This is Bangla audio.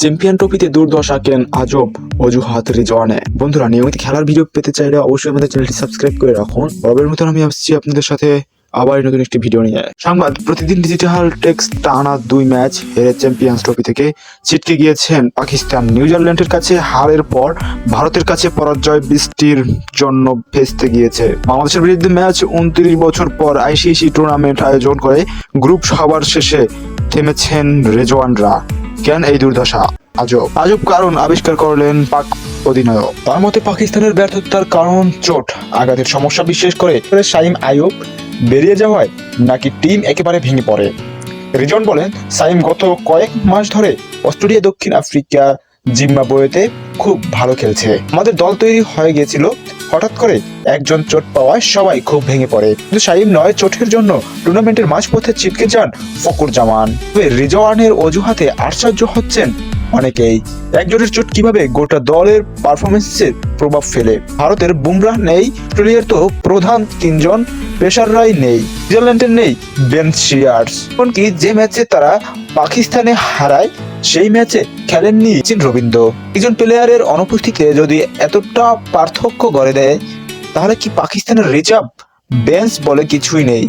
চ্যাম্পিয়ন ট্রফিতে দুর্দশা কেন আজব অজুহাত রিজওয়ানে। বন্ধুরা, নিয়মিত খেলার ভিডিও পেতে চাইলে অবশ্যই আমাদের চ্যানেলটি সাবস্ক্রাইব করে রাখুন। পরের মতন আমি আসছি আপনাদের সাথে আবার নতুন একটি ভিডিও নিয়ে। সংবাদ, প্রতিদিন ডিজিটাল টেক্সট টানা 2 ম্যাচ হেরে চ্যাম্পিয়ন্স ট্রফি থেকে ছিটকে গিয়েছেন পাকিস্তান। নিউজিল্যান্ডের কাছে হারের পর ভারতের কাছে পরাজয় বৃষ্টির জন্য ভেস্তে গিয়েছে। বাংলাদেশের বিরুদ্ধে ম্যাচ 29 বছর পর আইসিসি টুর্নামেন্ট আয়োজন করে গ্রুপ সবার শেষে থেমেছেন রেজওয়ানরা। কেন এই দুর্দশা? আজব কারণ আবিষ্কার করলেন পাক অধিনায়ক। তার মতে পাকিস্তানের ব্যর্থতার কারণ চোট আঘাতের সমস্যা, বিশেষ করে শাহিম আইয়ুব বেরিয়ে যাওয়ায় নাকি টিম একেবারে ভেঙে পড়ে। রিজন বলেন, সাইম গত কয়েক মাস ধরে অস্ট্রেলিয়া, দক্ষিণ আফ্রিকা, জিম্বাবুয়েতে খুব ভালো খেলছে। আমাদের দল তৈরি হয়ে গিয়েছিল, হঠাৎ করে একজন চোট পাওয়ায় সবাই খুব ভেঙে পড়ে। কিন্তু সাইম নয়, চোটের জন্য টুর্নামেন্টের মাঝপথে ছিটকে যান ফকর জামান। তবে রিজওয়ানের অজুহাতে আশ্চর্য হচ্ছেন অনেকেই। একজনের চোট কিভাবে গোটা দলের পারফরমেন্সে প্রভাব ফেলে। ভারতের বুমরাহ নেই, অস্ট্রেলিয়ার তো প্রধান 3 জন পেসাররাই নেই, নিউজিল্যান্ডের নেই বেন স্টোকস। এমনকি যে ম্যাচে তারা পাকিস্তানে হারায় সেই ম্যাচে খেলেননি সচিন রবীন্দ্র। একজন প্লেয়ারের অনুপস্থিতিতে যদি এতটা পার্থক্য গড়ে দেয়, তাহলে কি পাকিস্তানের রিজার্ভ বেঞ্চ বলে কিছুই নেই?